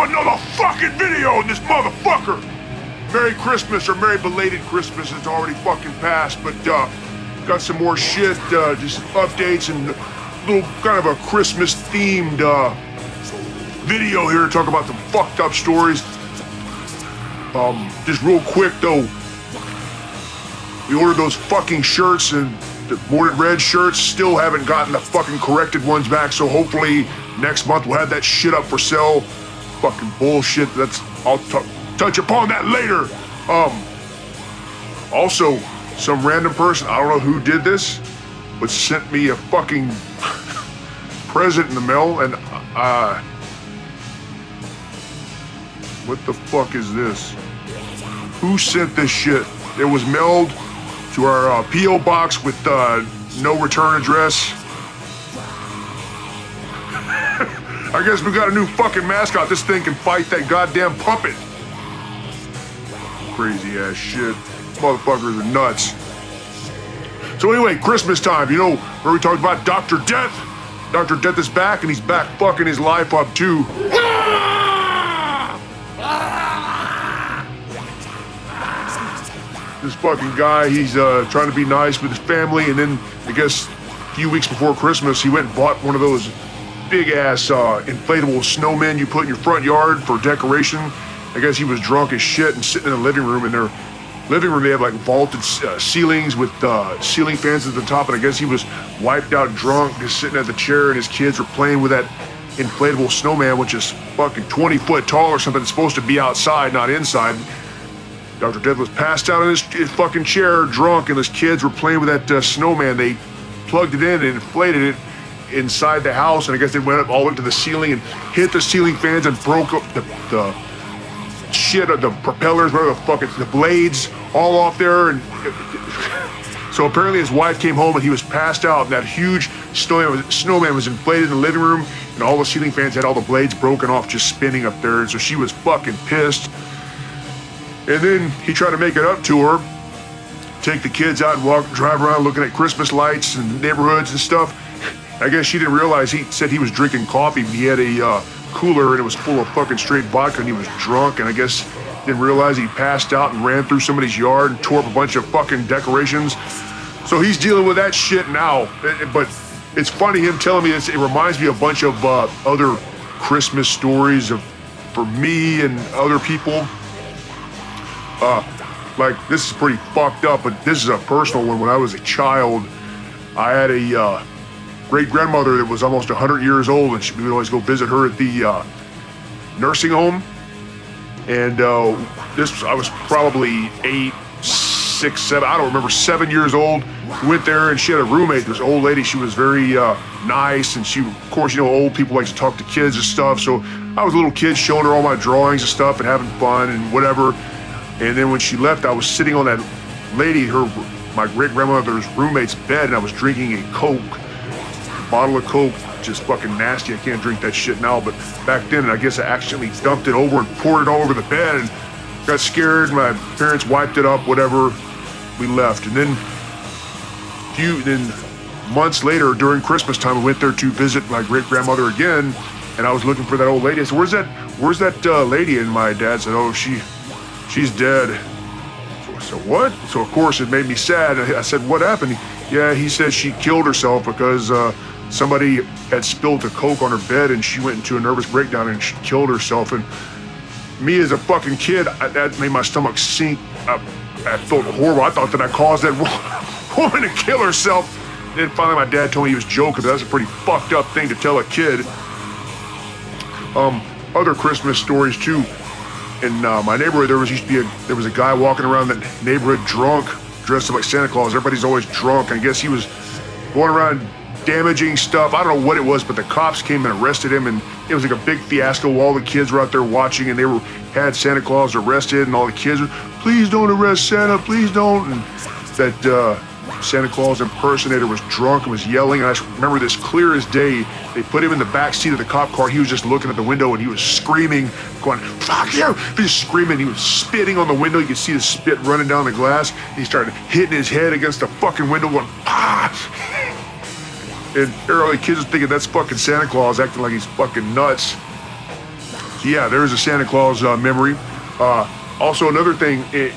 another fucking video in this motherfucker. Merry Christmas, or Merry Belated Christmas. It's already fucking passed, but got some more shit, just updates and a little kind of a Christmas-themed video here to talk about some fucked up stories. Just real quick though, we ordered those fucking shirts and the Mordant Rhed shirts, still haven't gotten the fucking corrected ones back, so hopefully next month we'll have that shit up for sale. Fucking bullshit, I'll touch upon that later. Also, some random person, I don't know who did this, but sent me a fucking present in the mail, and what the fuck is this? Who sent this shit? It was mailed to our P.O. box with no return address. I guess we got a new fucking mascot. This thing can fight that goddamn puppet. Crazy ass shit. Motherfuckers are nuts. So anyway, Christmas time, you know, where we talked about Dr. Death? Dr. Death is back, and he's back fucking his life up too. This fucking guy, he's trying to be nice with his family, and then I guess a few weeks before Christmas, he went and bought one of those big-ass inflatable snowmen you put in your front yard for decoration. I guess he was drunk as shit and sitting in the living room. In their living room, they have like vaulted ceilings with ceiling fans at the top, and I guess he was wiped out drunk, just sitting at the chair, and his kids were playing with that inflatable snowman, which is fucking 20 foot tall or something. It's supposed to be outside, not inside. Dr. Death was passed out in his fucking chair, drunk, and his kids were playing with that snowman. They plugged it in and inflated it inside the house, and I guess they went up all the way to the ceiling and hit the ceiling fans and broke up the shit of the propellers, whatever the fuck it's, the blades, all off there. And so apparently his wife came home and he was passed out, and that huge snowman was inflated in the living room, and all the ceiling fans had all the blades broken off, just spinning up there. And so she was fucking pissed. And then he tried to make it up to her, take the kids out and drive around looking at Christmas lights and neighborhoods and stuff. I guess she didn't realize he said he was drinking coffee. He had a cooler and it was full of fucking straight vodka, and he was drunk, and I guess didn't realize he passed out and ran through somebody's yard and tore up a bunch of fucking decorations. So he's dealing with that shit now. But it's funny him telling me this. It reminds me of a bunch of other Christmas stories for me and other people. Like, this is pretty fucked up, but this is a personal one. When I was a child, I had a great-grandmother that was almost 100 years old, and we would always go visit her at the nursing home. And I was probably 8, 6, 7, I don't remember, 7 years old. We went there, and she had a roommate, this old lady. She was very nice, and she, of course, you know, old people like to talk to kids and stuff. So I was a little kid showing her all my drawings and stuff and having fun and whatever. And then when she left, I was sitting on that lady, my great-grandmother's roommate's bed, and I was drinking a Coke. A bottle of Coke, just fucking nasty. I can't drink that shit now, but back then, I guess I accidentally dumped it over and poured it all over the bed and got scared. My parents wiped it up, whatever. We left. And then months later, during Christmas time, we went there to visit my great-grandmother again, and I was looking for that old lady. I said, where's that lady? And my dad said, oh, she's dead. So I said, what? So of course it made me sad. I said, what happened? Yeah, he said she killed herself because somebody had spilled a Coke on her bed, and she went into a nervous breakdown and she killed herself. And me as a fucking kid, that made my stomach sink. I felt horrible. I thought that I caused that woman to kill herself. And then finally my dad told me he was joking, but that's a pretty fucked up thing to tell a kid. Other Christmas stories too. In my neighborhood, there was a guy walking around the neighborhood drunk, dressed up like Santa Claus. Everybody's always drunk. I guess he was going around damaging stuff. I don't know what it was, but the cops came and arrested him, and it was like a big fiasco. All the kids were out there watching, and they had Santa Claus arrested, and all the kids were, please don't arrest Santa, please don't. And that Santa Claus impersonator was drunk and was yelling, and I remember this clear as day. They put him in the back seat of the cop car. He was just looking at the window, and he was screaming, going, fuck you! He was screaming. He was spitting on the window. You could see the spit running down the glass. He started hitting his head against the fucking window, going, ah! And early kids are thinking that's fucking Santa Claus acting like he's fucking nuts. Yeah, there is a Santa Claus memory. Also, another thing, they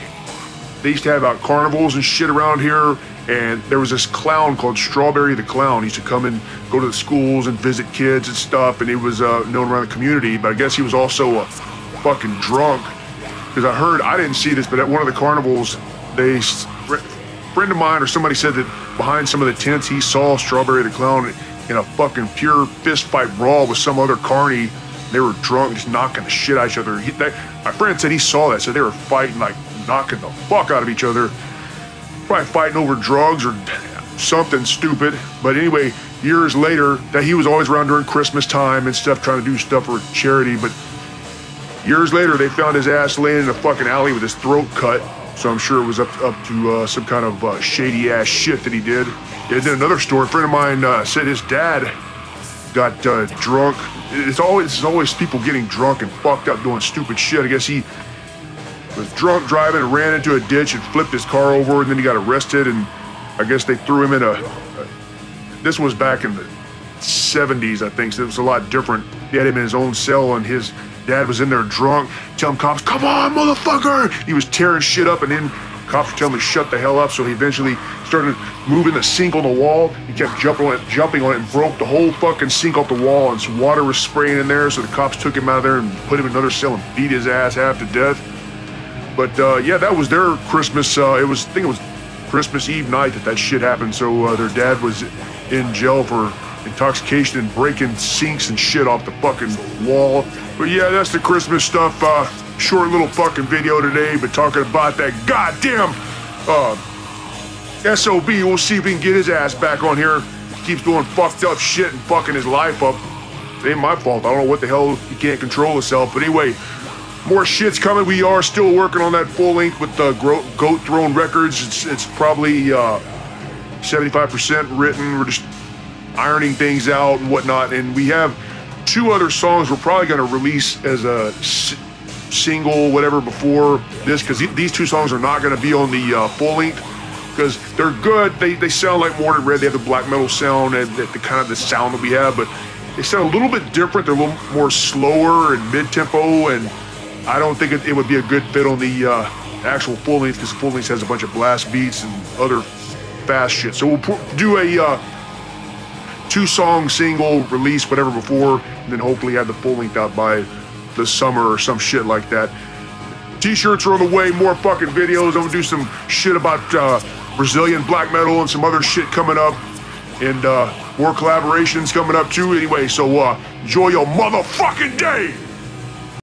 used to have carnivals and shit around here, and there was this clown called Strawberry the Clown. He used to come and go to the schools and visit kids and stuff, and he was known around the community, but I guess he was also fucking drunk. Because I didn't see this, but at one of the carnivals, a friend of mine or somebody said that behind some of the tents, he saw Strawberry the Clown in a fucking pure fist fight brawl with some other carny. They were drunk, just knocking the shit out of each other. My friend said he saw that, so they were fighting, like knocking the fuck out of each other. Probably fighting over drugs or something stupid. But anyway, years later, that he was always around during Christmas time and stuff, trying to do stuff for charity. But years later, they found his ass laying in a fucking alley with his throat cut. So I'm sure it was up to some kind of shady ass shit that he did. And then another story, a friend of mine said his dad got drunk. It's always people getting drunk and fucked up doing stupid shit. I guess he was drunk driving and ran into a ditch and flipped his car over, and then he got arrested, and I guess they threw him in this was back in the 70s, I think, so it was a lot different. He had him in his own cell, and his dad was in there drunk, telling cops, "Come on, motherfucker!" He was tearing shit up, and then cops were telling him to shut the hell up, so he eventually started moving the sink on the wall. He kept jumping on it and broke the whole fucking sink off the wall, and some water was spraying in there, so the cops took him out of there and put him in another cell and beat his ass half to death. But yeah, that was their Christmas. I think it was Christmas Eve night that shit happened, so their dad was in jail for intoxication and breaking sinks and shit off the fucking wall. But yeah, that's the Christmas stuff. Short little fucking video today, but talking about that goddamn SOB. We'll see if we can get his ass back on here. Keeps doing fucked up shit and fucking his life up. It ain't my fault. I don't know what the hell, he can't control himself. But anyway, more shit's coming. We are still working on that full length with the Goat Throne Records. It's probably 75% written. We're just ironing things out and whatnot. And we have 2 other songs we're probably going to release as a single, whatever, before this, because these 2 songs are not going to be on the full length, because they're good. They sound like Mordant Rhed. They have the black metal sound and the kind of the sound that we have, but they sound a little bit different. They're a little more slower and mid-tempo, and I don't think it would be a good fit on the actual full length, because the full length has a bunch of blast beats and other fast shit. So we'll do a 2-song single release, whatever, before, and then hopefully have the full length out by the summer or some shit like that. T-shirts are on the way, more fucking videos. I'm gonna do some shit about Brazilian black metal and some other shit coming up, and more collaborations coming up too. Anyway, so enjoy your motherfucking day!